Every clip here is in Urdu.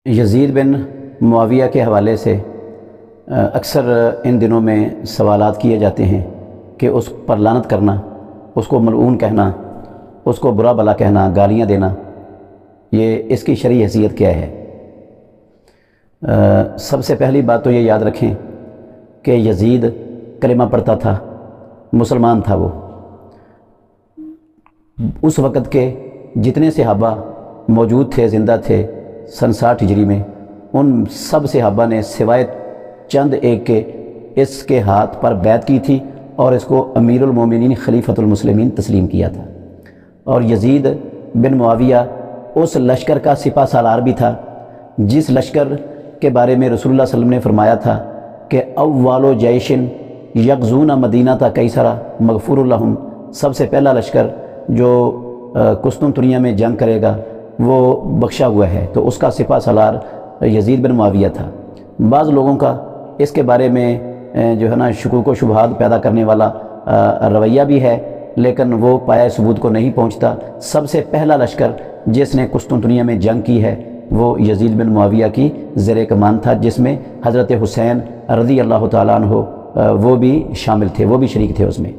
یزید بن معاویہ کے حوالے سے اکثر ان دنوں میں سوالات کیے جاتے ہیں کہ اس پر لعنت کرنا، اس کو ملعون کہنا، اس کو برا بلا کہنا، گالیاں دینا، یہ اس کی شرعی حیثیت کیا ہے؟ سب سے پہلی بات تو یہ یاد رکھیں کہ یزید کلمہ پڑھتا تھا، مسلمان تھا وہ۔ اس وقت کے جتنے صحابہ موجود تھے، زندہ تھے سن 60 ہجری میں، ان سب صحابہ نے سوائے چند ایک کے اس کے ہاتھ پر بیعت کی تھی اور اس کو امیر المومنین خلیفۃ المسلمین تسلیم کیا تھا۔ اور یزید بن معاویہ اس لشکر کا سپہ سالار بھی تھا جس لشکر کے بارے میں رسول اللہ صلی اللہ علیہ وسلم نے فرمایا تھا کہ اول جیشن یغزون مدینہ تا کیسرا مغفور لہم، سب سے پہلا لشکر جو قسطنطنیہ میں جنگ کرے گا وہ بخشا ہوا ہے، تو اس کا سپہ سالار یزید بن معاویہ تھا۔ بعض لوگوں کا اس کے بارے میں جو ہے نا شکوک و شبہات پیدا کرنے والا رویہ بھی ہے، لیکن وہ پایہ ثبوت کو نہیں پہنچتا۔ سب سے پہلا لشکر جس نے قسطنطنیہ میں جنگ کی ہے وہ یزید بن معاویہ کی زیر کمان تھا، جس میں حضرت حسین رضی اللہ تعالیٰ عنہ وہ بھی شامل تھے، وہ بھی شریک تھے اس میں۔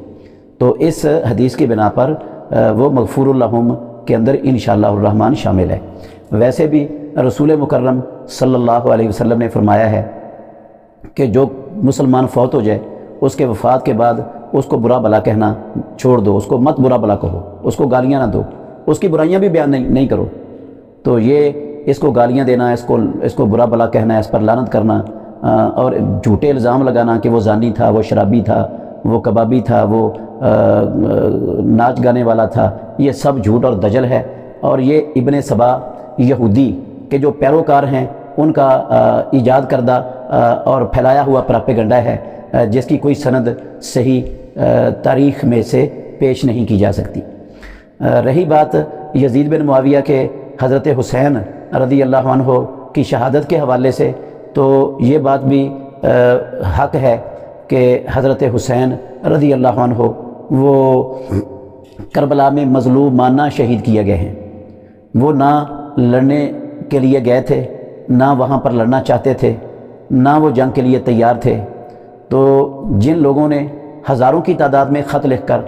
تو اس حدیث کی بنا پر وہ مغفور لہم کے اندر انشاءاللہ الرحمن شامل ہے۔ ویسے بھی رسول مکرم صلی اللہ علیہ وسلم نے فرمایا ہے کہ جو مسلمان فوت ہو جائے اس کے وفات کے بعد اس کو برا بلا کہنا چھوڑ دو، اس کو مت برا بلا کہو، اس کو گالیاں نہ دو، اس کی برائیاں بھی بیان نہیں کرو۔ تو یہ اس کو گالیاں دینا، اس کو برا بلا کہنا، اس پر لعنت کرنا اور جھوٹے الزام لگانا کہ وہ زانی تھا، وہ شرابی تھا، وہ کبابی تھا، وہ ناچ گانے والا تھا، یہ سب جھوٹ اور دجل ہے۔ اور یہ ابن سبا یہودی کے جو پیروکار ہیں ان کا ایجاد کردہ اور پھیلایا ہوا پراپیگنڈا ہے جس کی کوئی سند صحیح تاریخ میں سے پیش نہیں کی جا سکتی۔ رہی بات یزید بن معاویہ کے حضرت حسین رضی اللہ عنہ کی شہادت کے حوالے سے، تو یہ بات بھی حق ہے کہ حضرت حسین رضی اللہ عنہ وہ کربلا میں مظلومانہ شہید کیے گئے ہیں۔ وہ نہ لڑنے کے لیے گئے تھے، نہ وہاں پر لڑنا چاہتے تھے، نہ وہ جنگ کے لیے تیار تھے۔ تو جن لوگوں نے ہزاروں کی تعداد میں خط لکھ کر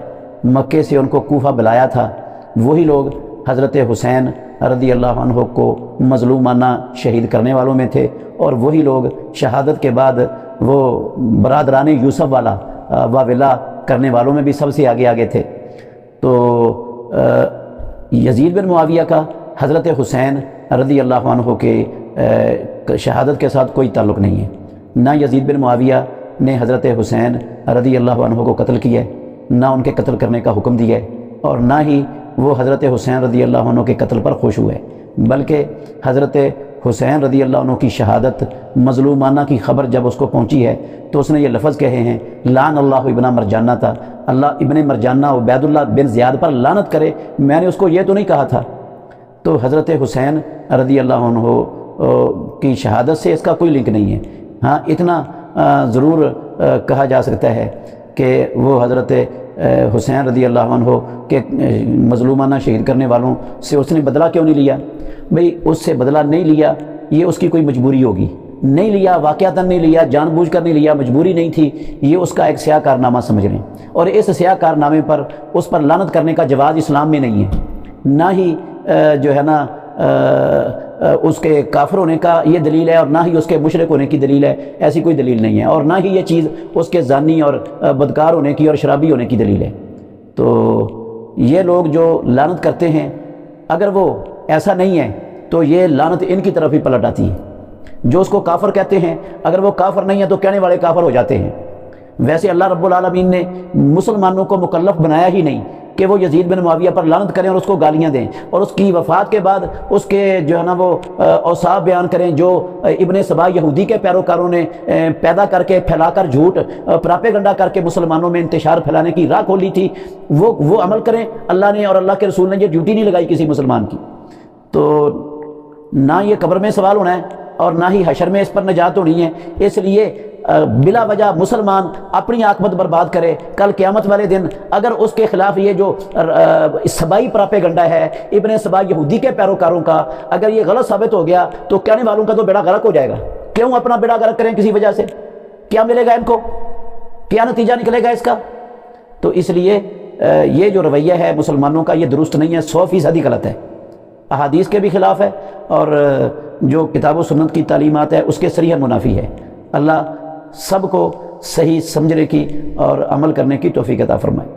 مکے سے ان کو کوفہ بلایا تھا، وہی لوگ حضرت حسین رضی اللہ عنہ کو مظلومانہ شہید کرنے والوں میں تھے، اور وہی لوگ شہادت کے بعد وہ برادران یوسف والا واولا کرنے والوں میں بھی سب سے آگے تھے۔ تو یزید بن معاویہ کا حضرت حسین رضی اللہ عنہ کے شہادت کے ساتھ کوئی تعلق نہیں ہے۔ نہ یزید بن معاویہ نے حضرت حسین رضی اللہ عنہ کو قتل کیا ہے، نہ ان کے قتل کرنے کا حکم دیا ہے، اور نہ ہی وہ حضرت حسین رضی اللہ عنہ کے قتل پر خوش ہوئے، بلکہ حضرت حسین رضی اللہ عنہ کی شہادت مظلومانہ کی خبر جب اس کو پہنچی ہے تو اس نے یہ لفظ کہے ہیں، لعن اللہ ابن مرجانہ تھا، اللہ ابن مرجانہ عبید اللہ بن زیاد پر لعنت کرے، میں نے اس کو یہ تو نہیں کہا تھا۔ تو حضرت حسین رضی اللہ عنہ کی شہادت سے اس کا کوئی لنک نہیں ہے۔ ہاں اتنا ضرور کہا جا سکتا ہے کہ وہ حضرت حسین رضی اللہ عنہ کے مظلومانہ شہید کرنے والوں سے اس نے بدلہ کیوں نہیں لیا؟ بھئی اس سے بدلہ نہیں لیا، یہ اس کی کوئی مجبوری ہوگی، نہیں لیا، واقعتاً نہیں لیا، جان بوجھ کر نہیں لیا، مجبوری نہیں تھی، یہ اس کا ایک سیاہ کارنامہ سمجھ لیں۔ اور اس سیاہ کارنامے پر اس پر لعنت کرنے کا جواز اسلام میں نہیں ہے، نہ ہی جو ہے نا اس کے کافر ہونے کا یہ دلیل ہے، اور نہ ہی اس کے مشرک ہونے کی دلیل ہے، ایسی کوئی دلیل نہیں ہے، اور نہ ہی یہ چیز اس کے زانی اور بدکار ہونے کی اور شرابی ہونے کی دلیل ہے۔ تو یہ لوگ جو لعنت کرتے ہیں اگر وہ ایسا نہیں ہے تو یہ لعنت ان کی طرف ہی پلٹ آتی ہے۔ جو اس کو کافر کہتے ہیں اگر وہ کافر نہیں ہے تو کہنے والے کافر ہو جاتے ہیں۔ ویسے اللہ رب العالمین نے مسلمانوں کو مکلف بنایا ہی نہیں کہ وہ یزید بن معاویہ پر لعنت کریں اور اس کو گالیاں دیں، اور اس کی وفات کے بعد اس کے جو ہے نا وہ اوصاف بیان کریں جو ابن سبا یہودی کے پیروکاروں نے پیدا کر کے پھیلا کر جھوٹ پراپیگنڈا کر کے مسلمانوں میں انتشار پھیلانے کی راہ کھولی تھی، وہ عمل کریں۔ اللہ نے اور اللہ کے رسول نے یہ ڈیوٹی نہیں لگائی کسی مسلمان کی۔ تو نہ یہ قبر میں سوال ہونا ہے اور نہ ہی حشر میں اس پر نجات ہونی ہے، اس لیے بلا وجہ مسلمان اپنی عاقبت برباد کرے، کل قیامت والے دن اگر اس کے خلاف یہ جو سبائی پراپیگنڈا ہے ابن سبا یہودی کے پیروکاروں کا، اگر یہ غلط ثابت ہو گیا تو کہنے والوں کا تو بیڑا غرق ہو جائے گا۔ کیوں اپنا بیڑا غرق کریں کسی وجہ سے؟ کیا ملے گا ان کو؟ کیا نتیجہ نکلے گا اس کا؟ تو اس لیے یہ جو رویہ ہے مسلمانوں کا یہ درست نہیں ہے، 100% غلط ہے، احادیث کے بھی خلاف ہے، اور جو کتاب و سنت کی تعلیمات ہے اس کے صریح منافی ہے۔ اللہ سب کو صحیح سمجھنے کی اور عمل کرنے کی توفیق عطا فرمائے۔